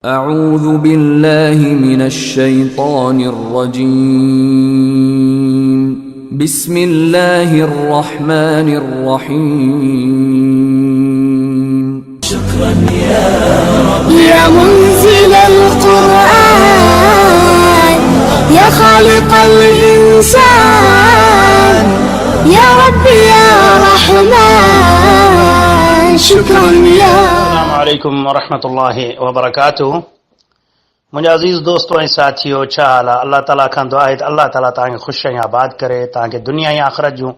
أعوذ بالله من الشيطان الرجيم بسم الله الرحمن الرحيم شكرا يا منزل القرآن يا خالق الإنسان يا ربي يا رحمن شكرا يا السلام علیکم ورحمۃ اللہ وبرکاتہ मुंहिंजा अज़ीज़ दोस्तो ऐं साथियो, छा हाल आहे? अल्लाह ताला खां दुआ आहे त अल्लाह ताला तव्हांखे ख़ुशि ऐं आबाद करे, तव्हांखे दुनिया ऐं आख़िरत जूं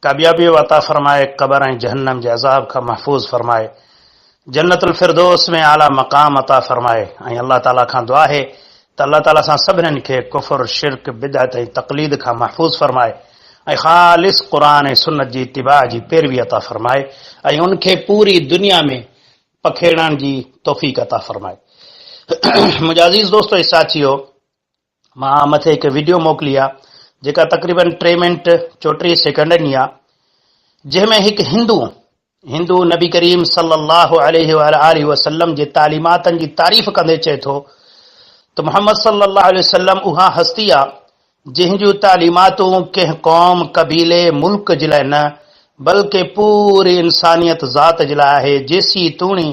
कामयाबी अता फ़रमाए, क़बर ऐं जहन्नम जे अज़ाब खां महफ़ूज़ फ़रमाए, जन्नतुल फिरदौस में आला मक़ाम अता फ़रमाए। ऐं अल्लाह ताला खां दुआ आहे त अल्लाह ताला सां सभिनीनि खे कुफ़र, शिरक, बिदअत ऐं तक़लीद खां महफ़ूज़ फ़रमाए ऐं ख़ालिस क़ुरान ऐं सुन्नत जी इत्तिबा जी पैरवी अता फ़रमाए ऐं उनखे पूरी दुनिया में पखेड़ण जी तौफ़ीक़ अता फ़रमाए। मुंहिंजा अज़ीज़ दोस्तो ऐं साथियो, मां मथे हिकु वीडियो मोकिली आहे जेका तक़रीबन 3 मिंट 34 सेकंडनि जी आहे, जंहिंमें हिकु हिंदू नबी करीम सल्लल्लाहु अलैहि वसल्लम जे तालीमातनि जी तारीफ़ कंदे चए थो त मुहम्मद सल्लल्लाहु अलैहि वसल्लम उहा हस्ती आहे जंहिंजूं तालीमातूं कंहिं क़ौम, कबीले, मुल्क जे लाइ न बल्कि पूरी इंसानियत ज़ात जे लाइ आहे। जेसी तूणी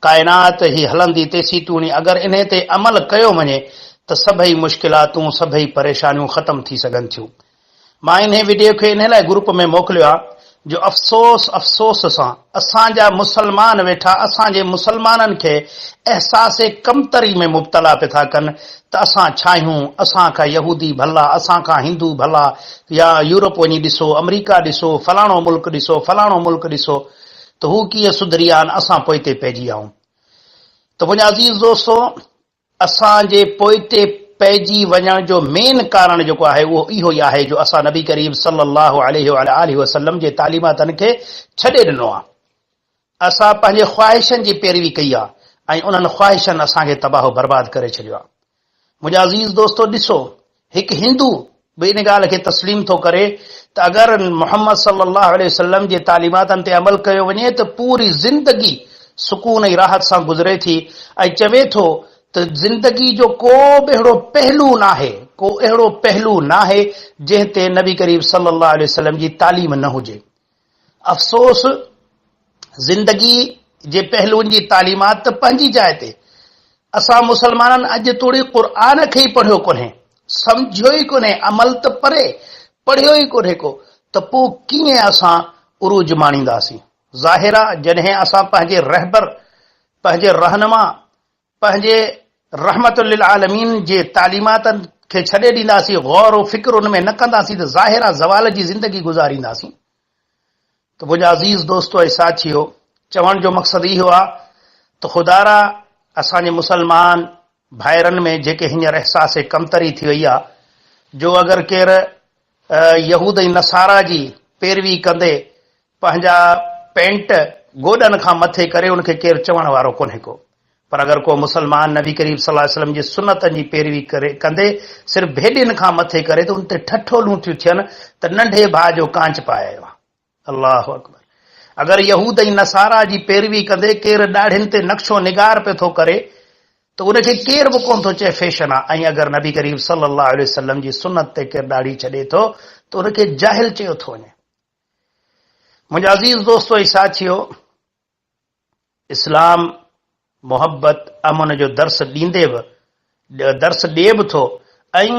काइनात ही हलंदी तेसी तूणी अगरि इन ते अमल कयो वञे त सभई मुश्किलातूं, सभई परेशानियूं ख़तम थी सघनि थियूं। मां इन वीडियो खे इन लाइ ग्रुप में मोकिलियो आहे जो अफ़सोस सां असांजा मुसलमान वेठा असांजे मुसलमाननि खे अहसास कमतरी में मुब्तला पिया था कनि त असां छा आहियूं, असां खां यहूदी भला, असां खां हिंदू भला, या यूरोप वञी ॾिसो, अमरीका ॾिसो, फलाणो मुल्क ॾिसो त हू कीअं सुधरी विया आहिनि, असां पोइते पइजी विया आहियूं। त मुंहिंजा अज़ीज़ दोस्तो, असांजे पोइते पइजी वञण जो मेन कारण जेको आहे उहो इहो ई आहे जो असां नबी करीम सल्लल्लाहु अलैहि वसल्लम जे तालीमातनि खे छॾे ॾिनो आहे। असां पंहिंजे ख़्वाहिशनि जी पैरवी कई आहे ऐं उन्हनि ख़्वाहिशनि असांखे तबाह बर्बाद करे छॾियो आहे। मुंहिंजा अज़ीज़ दोस्तो ॾिसो, हिकु हिंदू बि इन ॻाल्हि खे तस्लीम थो करे त अगरि मुहम्मद सल्लल्लाहु अलैहि वसल्लम जे तालीमातनि ते अमल कयो वञे त पूरी ज़िंदगी सुकून ऐं राहत सां गुज़रे थी ऐं चवे थो त ज़िंदगी जो को बि अहिड़ो पहलू न आहे जंहिं ते नबी करीम सल्लल्लाहु अलैहि वसल्लम जी तालीम न हुजे। अफ़सोस, ज़िंदगी जे पहलुनि जी तालीमात त पंहिंजी जाइ ते, असां मुसलमाननि अॼु तोड़ी क़ुर खे ई पढ़ियो कोन्हे, सम्झियो ई कोन्हे, अमल त परे पढ़ियो ई कोन्हे को, त पोइ कीअं असां उरूज माणींदासीं? ज़ाहिर आहे जॾहिं असां पंहिंजे रहबर, पंहिंजे रहनुमा, पंहिंजे रहमतुल लिल आलमीन जे तालीमातनि खे छॾे ॾींदासीं, गौर व फिक्र उन में न कंदासीं त ज़ाहिर आहे ज़वाल जी ज़िंदगी गुज़ारींदासीं। त मुंहिंजा अज़ीज़ दोस्तो ऐं साथियो, चवण जो मक़सदु इहो आहे त ख़ुदारा असांजे मुसलमान भाइरनि में जेके हींअर अहसास कमतरी थी वई आहे जो अगरि केरु यहूद ऐं नसारा जी पैरवी कंदे पंहिंजा पेंट गोॾनि खां मथे करे उनखे केरु चवण वारो कोन्हे को, पर अगरि को मुसलमान नबी करीम सल्लल्लाहु अलैहि वसल्लम जी सुन्नतनि जी पैरवी कंदे सिर्फ़ भेॾियुनि खां मथे करे त उन ते ठठोलूं थियूं थियनि त नंढे भाउ जो कांच पाए आयो आहे। अल्लाहु अकबर। अगरि यहूद ऐं नसारा जी पैरवी कंदे केरु ॾाढियुनि ते नक्शो निगार पियो थो करे त उनखे केरु बि कोन थो चए फैशन आहे, ऐं अगरि नबी करीम सल्लल्लाहु अलैहि वसल्लम जी सुन्नत ते केरु ॾाढ़ी छॾे थो त उनखे जाहिल चयो थो वञे। मुंहिंजा अज़ीज़ दोस्तो ऐं साथियो, इस्लाम मोहब्बत अमन जो दर्स ॾे बि थो ऐं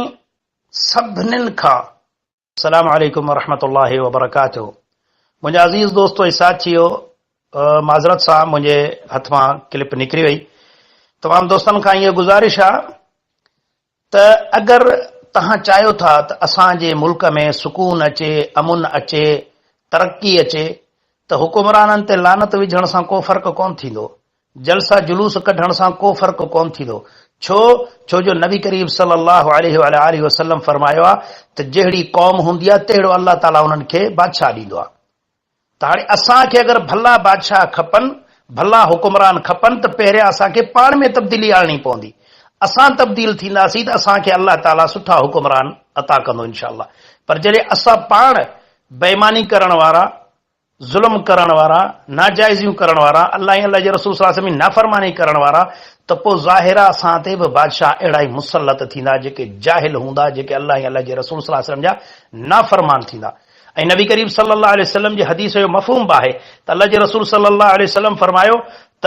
सभिनीनि खां अस्सलामु अलैकुम वरहमतुल्लाहि वबरकातुहू। मुंहिंजा अज़ीज़ दोस्तो ऐं साथियो, माज़रत सां मुंहिंजे हथ मां क्लिप निकिरी वई। तमामु दोस्तनि खां इहा गुज़ारिश आहे त अगरि तव्हां चाहियो था त असांजे मुल्क में सुकून अचे, अमुन अचे, तरक़ी अचे, त हुकुमराननि ते लानत विझण सां को फ़र्क़ु कोन थींदो, जलसा जुलूस कढण सां को फ़र्क़ु कोन थींदो। छो जो नबी करीम सल्लल्लाहु अलैहि वसल्लम फरमायो आहे त जहिड़ी क़ौम हूंदी आहे तहिड़ो अल्लाह ताला उन्हनि खे बादशाह ॾींदो आहे। त हाणे असांखे अगरि भला बादशाह खपनि, भला हुकुमरान खपनि त पहिरियां असांखे पाण में तब्दीली आणणी पवंदी। असां तब्दील थींदासीं त असांखे अल्लाह ताला सुठा हुकुमरान अता कंदो इंशाअल्लाह। पर जॾहिं असां पाण बेईमानी करण वारा, ज़ुल्म करण वारा, नाजाइज़ियूं करण वारा, अल्लाह ऐं अल्लाह जे रसूल सल्लल्लाहु अलैहि वसल्लम जी नाफ़रमानी करण वारा, त पोइ ज़ाहिरा असां ते बि बादशाह अहिड़ा ई मुसलत थींदा जेके जाहिल हूंदा, जेके अल्लाह ऐं अल्लाह जे रसूल सल्लल्लाहु अलैहि वसल्लम जा नाफ़रमान थींदा। ऐं नबी करीम सल्लल्लाहु अलैहि वसल्लम जी हदीस जो मफ़हूम बि आहे त अल्लाह जे रसूल सल्लल्लाहु अलैहि वसल्लम फरमायो त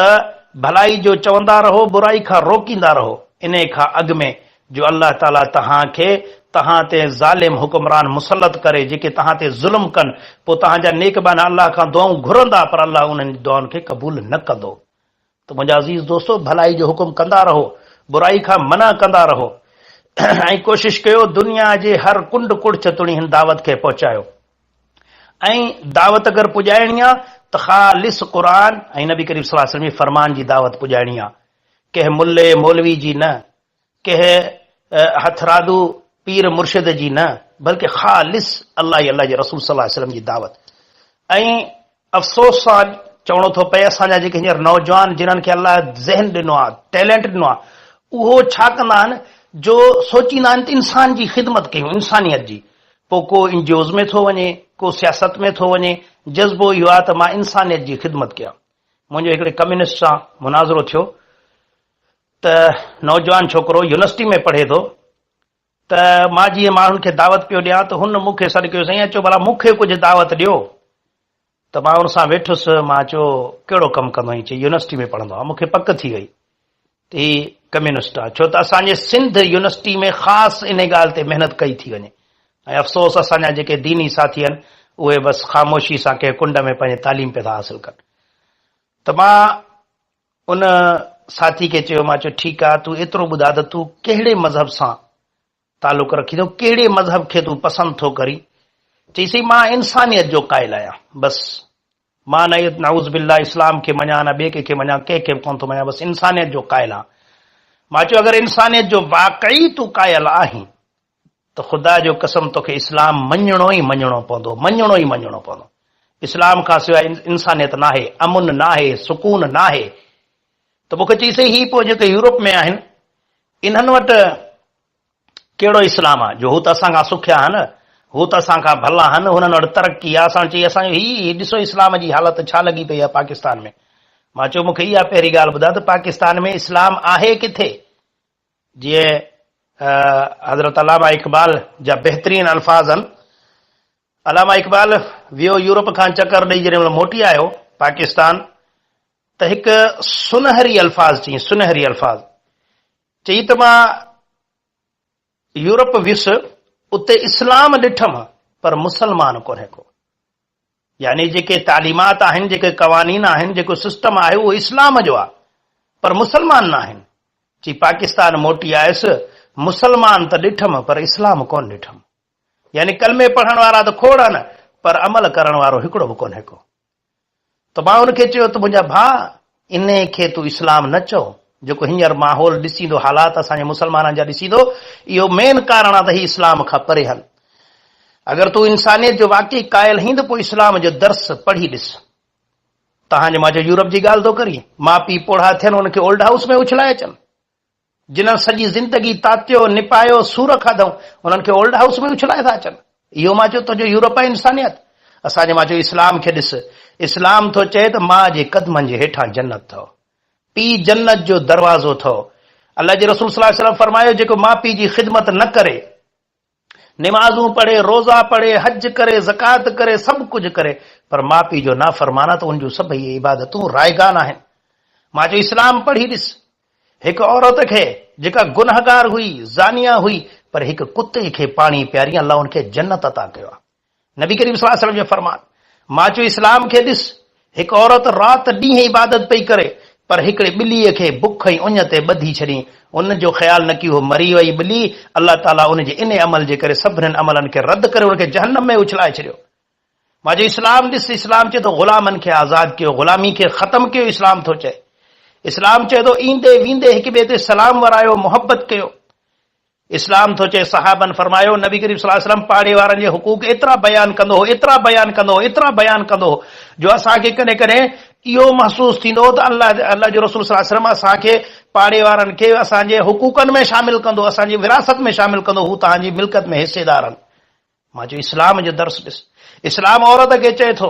भलाई जो चवंदा रहो, बुराई खां रोकींदा रहो, इन खां अॻु में जो अल्लाह ताला तव्हांखे तव्हां ते ज़ालिम हुकुमरान मुसलत करे, जेके तव्हां ते ज़ुल्म कनि, पोइ तव्हांजा नेकबान अल्लाह खां दुआऊं घुरंदा, पर अल्लाह उन्हनि दुआउनि खे क़बूल न कंदो। त मुंहिंजा अज़ीज़ दोस्तो, भलाई जो हुकुम कंदा रहो, बुराई खां मना कंदा रहो, ऐं कोशिश कयो दुनिया जे हर कुंड कुड़च तुणी हिन दावत खे पहुचायो। ऐं दावत अगरि पुॼाइणी आहे त ख़ालिस क़ुरान ऐं नबी करीम सल्लल्लाहु अलैहि वसल्लम जी फरमान जी दावत पुॼाइणी आहे, कंहिं मुल्ले मौलवी जी न, कंहिं हथरादू पीर मुर्शिद जी न, बल्कि ख़ालिस अल्लाह ऐं अल्लाह जे रसूल सल्लल्लाहु अलैहि वसल्लम जी दावत। ऐं अफ़सोस सां चवणो थो पए, असांजा जेके हींअर नौजवान जिन्हनि खे अल्लाह ज़हन ॾिनो आहे, टैलेंट ॾिनो आहे, उहो छा कंदा आहिनि, जो सोचींदा आहिनि त इंसान जी ख़िदमत कयूं, इंसानियत जी। पोइ को एनजीओज़ में थो वञे, को सियासत में थो वञे, जज़्बो इहो आहे त मां इंसानियत जी ख़िदमत कयां। मुंहिंजो हिकिड़े कम्युनिस्ट सां मुनाज़रो थियो त नौजवान छोकिरो यूनिवर्सिटी में पढ़े थो, त मां जीअं माण्हुनि खे दावत पियो ॾियां त हुन मूंखे सॾु कयो, साईं अचो भला मूंखे कुझु दावत ॾियो। त मां हुन सां वेठुसि, मां चयो कहिड़ो कमु कंदो आहीं? चई यूनिवर्सिटी में पढ़ंदो आहे। मूंखे पक थी वई त हीउ कम्युनिस्ट आहे, छो त असांजे सिंध यूनिवर्सिटी में ख़ासि इन ॻाल्हि ते महिनत कई थी वञे। ऐं अफ़सोस असांजा जेके दीनी साथी आहिनि उहे बसि ख़ामोशी सां कंहिं कुंड में पंहिंजी तालीम पिया था हासिल कनि। त मां उन साथी खे चयो, मां चयो ठीकु आहे, तूं एतिरो ॿुधा त तूं कहिड़े मज़हब सां तालुक रखी थो, कहिड़े मज़हब खे तूं पसंदि थो करी? चईसीं मां इंसानियत जो क़ाइल आहियां, बसि मां न नाउज़ बिल्लाह इस्लाम खे मञा, न ॿिए कंहिंखे मञा, कंहिंखे बि कोन थो मञा, बसि इंसानियत जो क़ाइल आहियां। मां चयो अगरि इंसानियत जो वाक़ई तूं क़ाइल आहीं त ख़ुदा जो कसम तोखे इस्लाम मञणो ई मञणो पवंदो, मञणो ई मञणो पवंदो। इस्लाम खां सवाइ इंसानियत नाहे, अमुन नाहे, सुकून नाहे। त मूंखे चईसीं ही पोइ जेके यूरोप में आहिनि इन्हनि वटि कहिड़ो इस्लाम आहे जो हू त असां खां सुखिया आहिनि, हू त असां खां भला आहिनि, हुननि वटि तरक़ी आहे। असां चई असांजो ही ॾिसो इस्लाम जी हालत छा लॻी पई आहे पाकिस्तान में। मां चयो मूंखे इहा पहिरीं ॻाल्हि ॿुधा त पाकिस्तान में इस्लाम आहे किथे? जीअं हज़रत अलामा इक़बाल जा बहितरीन अल्फाज़ आहिनि। अलामा इक़बाल वियो यूरोप खां चकर ॾेई जॾहिं महिल मोटी आयो पाकिस्तान, त हिकु सुनहरी अल्फाज़ चई, सुनहरी अल्फाज़ चई त मां यूरोप वियुसि, उते इस्लाम ॾिठमि पर मुसलमान कोन्हे को। यानी जेके तालीमात आहिनि, जेके क़वानीन आहिनि, जेको सिस्टम आहे उहो इस्लाम जो आहे, पर मुसलमान न आहिनि। चई पाकिस्तान मोटी आयुसि, मुसलमान त ॾिठमि पर इस्लाम कोन ॾिठमि। यानी कलमे पढ़ण वारा त खोड़ आहिनि, पर अमल करण वारो हिकिड़ो बि कोन्हे को। त मां हुनखे चयो त मुंहिंजा भाउ, इन खे तूं इस्लाम न चओ। जेको हींअर माहौल ॾिसींदो, हालात असांजे मुसलमाननि जा ॾिसींदो, इहो मेन कारण आहे त ही इस्लाम खां परे हल। अगरि तूं इंसानियत जो वाक़ई क़ाइल आहीं त पोइ इस्लाम जो दर्स पढ़ी ॾिस। तव्हांजे मां चयो यूरोप जी ॻाल्हि थो करी, माउ पीउ पोढ़ा थियनि, हुनखे ओल्ड हाउस में उछलाए अचनि। जिन्हनि सॼी ज़िंदगी तातियो, निपायो, सूर खाधऊं, हुननि खे ओल्ड हाउस में उछलाए था अचनि। इहो मां चयो तुंहिंजो यूरोप आहे इंसानियत। असांजे मां चयो इस्लाम खे ॾिस, इस्लाम थो चए त माउ जे क़दमनि जे हेठां जन्नत अथव, पीउ जन्नत जो दरवाज़ो अथव। अल्लाह जे रसूल सल्लल्लाहु अलैहि वसल्लम फरमायो, जेको माउ पीउ जी ख़िदमत न करे, निमाज़ूं पढ़े, रोज़ा पढ़े, हज करे, ज़कात करे, सभु कुझु करे, पर माउ पीउ जो नाफ़रमाना, त उन जूं सभई इबादतूं रायगान आहिनि। मां चयो इस्लाम पढ़ी ॾिस। हिकु औरत खे जेका गुनहगार हुई, ज़ानिया हुई, पर हिकु कुते खे पाणी पियारी, अल्लाह हुनखे जन्नत अता कयो आहे। नबी करीम सल्लल्लाहु अलैहि वसल्लम जो फरमान। मां चयो इस्लाम खे ॾिस, हिकु औरत राति ॾींहं इबादत पई करे, पर हिकिड़े ॿिलीअ खे बुख ऐं उञ ते ॿधी छॾी, उन जो ख़्यालु न की उहो मरी वई ॿिली, अल्लाह ताला उन जे इन अमल जे करे सभिनीनि अमलनि खे रद्द करे उनखे जहन्नम में उछलाए छॾियो। मां चयो इस्लाम ॾिस, इस्लाम चए थो ग़ुलामनि खे आज़ादु कयो, ग़ुलामी खे ख़तमु कयो। इस्लाम थो चए, इस्लाम चए थो ईंदे वेंदे हिक ॿिए ते सलाम वरायो, मोहबत कयो। इस्लाम थो चए, सहाबन फरमायो नबी करीम सल्लल्लाहु अलैहि वसल्लम पाड़े वारनि जे हुकूक एतिरा बयानु कंदो हो, एतिरा बयानु कंदो हो, एतिरा बयानु कंदो हो, जो असांखे कॾहिं कॾहिं इहो महसूस थींदो हो त अल्लाह जो रसूल सल्लल्लाहु अलैहि वसल्लम असांखे पाड़े वारनि खे असांजे हुकूकनि में शामिल कंदो, असांजी विरासत में शामिल कंदो, हू तव्हांजी मिल्कत में हिसेदार आहिनि। मां चयो इस्लाम जो दर्स ॾिस। इस्लाम औरत खे चए थो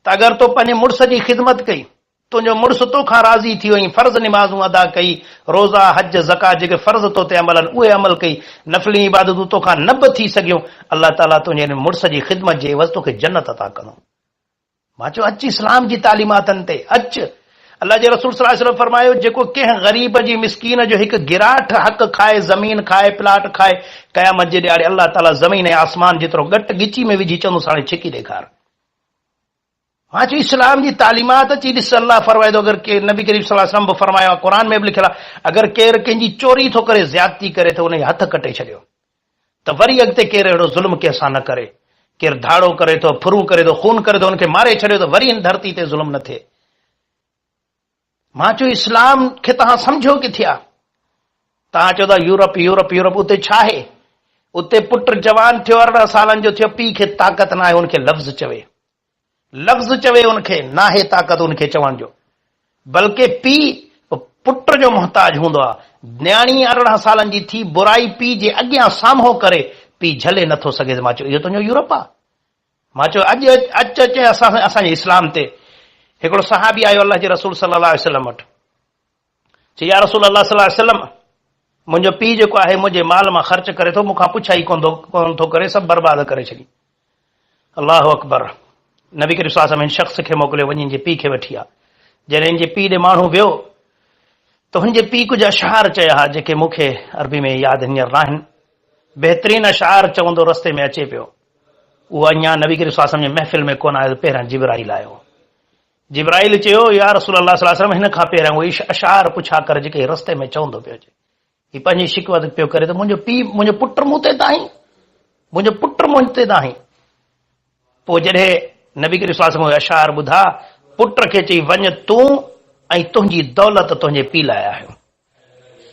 त अगरि तो पंहिंजे मुड़ुस जी ख़िदमत कई, तुंहिंजो मुड़ुस तोखां राज़ी थी वई, फर्ज़ निमाज़ूं अदा कई, रोज़ा हज ज़कात जेके फर्ज़ तो ते अमल आहिनि उहे अमल कई, नफ़ली इबादतूं तोखां न बि थी सघियूं, अलाह ताला तुंहिंजे मुड़ुस जी ख़िदमत जे एवज़ तोखे जन्नत अता कंदो। मां चयो अच इस्लाम जी तालीमातनि ते अच। अल्लाह जे रसूल सल्लल्लाहु अलैहि वसल्लम फरमायो, जेको कंहिं ग़रीब जी मिस्कीन जो हिकु गिराठ हक़ खाए, ज़मीन खाए, प्लाट खाए, क़यामत जे ॾियारे अल्लाह ताला ज़मीन ऐं आसमान जेतिरो घटि गिची में विझी चवंदुसि हाणे छिकी ॾेखार। मां चयो इस्लाम जी तालीमात अची ॾिस। अल्लाह फरमाए थो, अगरि नबी करीम सल्लल्लाहु अलैहि वसल्लम बि फरमायो आहे, क़ुर में बि लिखियलु आहे, अगरि केरु कंहिंजी चोरी थो करे, ज़्यादती करे त उनजे हथ कटे छॾियो, त वरी अॻिते केरु अहिड़ो ज़ुल्म कंहिंसां न करे। केरु धाड़ो करे थो, फुरूं करे थो, खून करे थो, हुनखे मारे छॾियो त वरी हिन धरती ते ज़ुल्म न थिए। मां चयो इस्लाम खे तव्हां सम्झो किथे आहे? तव्हां चओ था यूरोप यूरोप यूरोप, उते छा आहे? उते पुट जवान थियो, 18 सालनि जो थियो, पीउ खे ताक़त न आहे हुनखे लफ़्ज़ चवे, लफ़्ज़ चवे, हुनखे नाहे ताक़त हुनखे चवण जो, बल्कि पीउ पुट जो मुहताज हूंदो आहे। न्याणी 18 सालनि जी थी बुराई पीउ जे अॻियां साम्हूं करे, पीउ झले नथो सघे। मां चयो इहो तुंहिंजो यूरोप आहे? मां चयो अॼु अचे असांजे इस्लाम ते। हिकिड़ो सहाबी आयो अल्लाह जे रसूल सल्लल्लाहु अलैहि वसल्लम वटि, चई या रसूल अल्लाह सल्लल्लाहु अलैहि वसल्लम, मुंहिंजो पीउ जेको आहे मुंहिंजे माल मां ख़र्च करे थो, मूंखां पुछाई कोन थो करे, सभु बर्बाद करे छॾी। अल्लाहु अकबर। नबी करीम सल्लल्लाहु अलैहि वसल्लम हिन शख़्स खे मोकिलियो, वञी हिनजे पीउ खे वठी आ। जॾहिं हिनजे पीउ ॾे माण्हू वियो त हुनजे पीउ कुझु अशआर चया हा, जेके मूंखे अरबी में यादि हींअर न आहिनि। बहितरीन अशआर चवंदो रस्ते में अचे पियो। उहो अञा नबी करीम सल्लल्लाहु अलैहि वसल्लम जे महफ़िल में कोन आयो, पहिरियां जिब्राइल आयो। जिब्राइल चयो या रसूल अल्लाह सल्लल्लाहु अलैहि वसल्लम, हिन खां पहिरियां उहे अशआर पुछा कर जेके रस्ते में चवंदो पियो अचे। ही पंहिंजी शिकवत पियो करे त मुंहिंजो पीउ, मुंहिंजो पुट मूं ते ताईं, मुंहिंजो पुट मूं ते ताईं। पोइ जॾहिं नबी करीम सल्लल्लाहु अलैहि वसल्लम अशआर ॿुधा, पुट खे चई वञ तूं ऐं तुंहिंजी दौलत तुंहिंजे पीउ लाइ आहियो,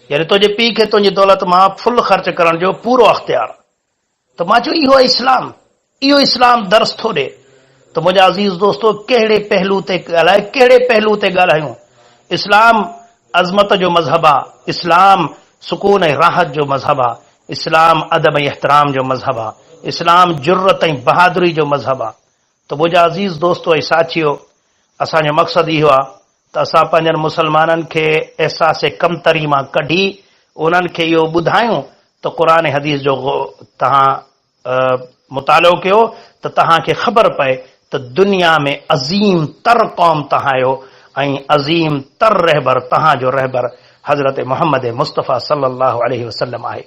यानी तुंहिंजे पीउ खे तुंहिंजी दौलत मां फुल ख़र्च करण जो पूरो अख़्तियार। त मां चयो इहो इस्लाम, इहो इस्लाम दर्स थो ॾे। त मुंहिंजा अज़ीज़ दोस्तो, कहिड़े पहलू ते ॻाल्हाए, कहिड़े पहलू ते ॻाल्हायूं? इस्लाम अज़मत जो मज़हब आहे, इस्लाम सुकून ऐं राहत जो मज़हब आहे, इस्लाम अदब ऐं एहतराम जो मज़हब आहे, इस्लाम जुर्रत ऐं बहादुरी जो मज़हब आहे। त मुंहिंजा अज़ीज़ दोस्तो ऐं साथियो, असांजो मक़सदु इहो आहे त असां पंहिंजनि मुसलमाननि खे अहसास कमतरी मां कढी उन्हनि खे इहो ॿुधायूं त क़ुर हदीस जो तव्हां मुतालो कयो त तव्हांखे ख़बर पए त दुनिया में अज़ीम तर क़ौम तव्हां आहियो ऐं अज़ीम तर रहबर तव्हांजो रहबर हज़रत मोहम्मद मुस्तफ़ा सल्लल्लाहु अलैहि वसल्लम आहे।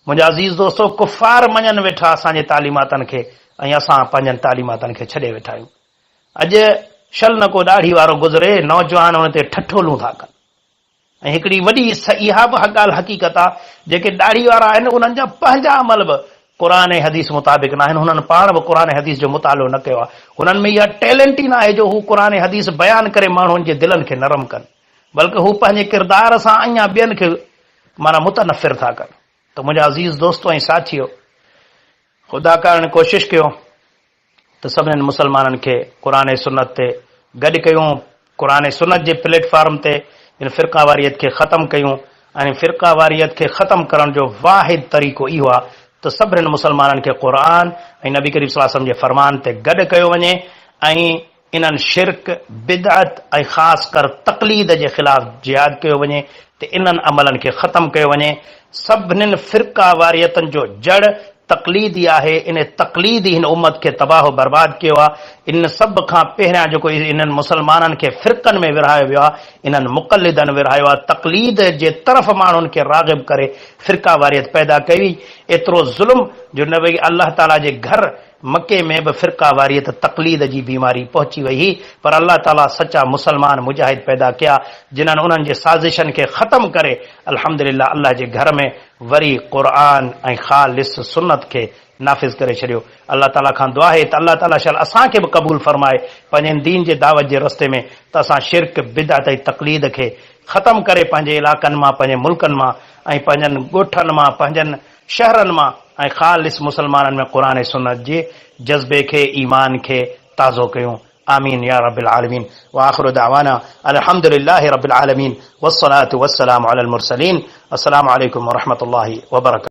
मुंहिंजा अज़ीज़ दोस्तो, कुफ़ार मञनि वेठा असांजे तालीमातनि खे ऐं असां पंहिंजनि तालीमातनि खे छॾे वेठा आहियूं। अॼु शल न को ॾाढ़ी वारो गुज़रे, नौजवान हुन ते ठठोलूं था कनि। ऐं हिकिड़ी वॾी इहा बि ॻाल्हि हक़ीक़त आहे, जेके ॾाढ़ी वारा आहिनि उन्हनि जा पंहिंजा अमल बि क़ुर हदीस मुताबिक़ न आहिनि। हुननि पाण बि क़ुर हदीस जो मुतालो न कयो आहे। हुननि में इहा टैलेंट ई न आहे जो हू क़ुर हदीस बयानु करे माण्हुनि जे दिलनि खे नरम कनि, बल्कि हू पंहिंजे किरदार सां अञा ॿियनि खे माना मुतनफ़िर था कनि। त मुंहिंजा अज़ीज़ दोस्तो ऐं साथियो, ख़ुदा कारण कोशिशि कयो त सभिनीनि मुसलमाननि खे क़ुर सुन्नत ते गॾु कयूं, क़ुर सुन्नत जे प्लेटफॉर्म ते इन फ़िरक़ावारियत खे ख़तमु कयूं। ऐं फ़िरक़ावारियत खे ख़तमु करण जो वाहिद तरीक़ो इहो आहे त सभिनीनि मुसलमाननि खे क़ुर ऐं नबी करीम सल्लल्लाहु अलैहि वसल्लम जे फ़रमान ते गॾु कयो वञे ऐं इन्हनि शिरक, बिदअत ऐं ख़ासि कर तक़लीद जे ख़िलाफ़ जिहाद कयो वञे त इन्हनि अमलनि खे ख़तमु कयो वञे। सभिनीनि फ़िरक़ावारियतनि जो जड़ तक़लीदी आहे। इन तक़लीद हिन उम्मत खे तबाह बर्बाद कयो आहे। इन सभ खां पहिरियां जेको इन्हनि मुसलमाननि खे फ़िरक़नि में विरहायो वियो आहे, इन्हनि मुक़लिदनि विरहायो आहे। तक़लीद जे तरफ़ माण्हुनि खे राग़िब करे फ़िरक़ावारियत पैदा कई। एतिरो ज़ुल्म जो न भई अल्लाह ताला जे घर मके में बि फ़िरक़ावारियत तक़लीद जी बीमारी पहुची वई हुई, पर अल्लाह ताला सचा मुसलमान मुजाहिद पैदा कया जिन्हनि उन्हनि जे साज़िशनि खे ख़तमु करे अल्हम्दुलिल्लाह अल्लाह जे घर में वरी क़ुर ऐं ख़ालिस सुन्नत खे नाफ़िज़ करे छॾियो। अल्लाह ताला खां दुआ आहे त अल्लाह ताला शायदि असांखे बि क़बूल फरमाए पंहिंजे दीन जे दावत जे रस्ते में, त असां शिरक, बिदअत ऐं तक़लीद खे ख़तमु करे पंहिंजे इलाक़नि मां, पंहिंजे मुल्कनि मां ऐं पंहिंजनि ॻोठनि मां, पंहिंजनि शहरनि मां ऐं ख़ालिस मुसलमाननि में क़ुर ऐं सुन्नत जे जज़्बे खे, ईमान खे ताज़ो कयूं। आमीन या रब्बिल आलमीन। व आखिरु दावाना अल्हम्दुलिल्लाहि रब्बिल आलमीन वस्सलातु वस्सलामु अलल मुरसलीन। अस्सलामु अलैकुम व रहमतुल्लाहि व बरकातुहू।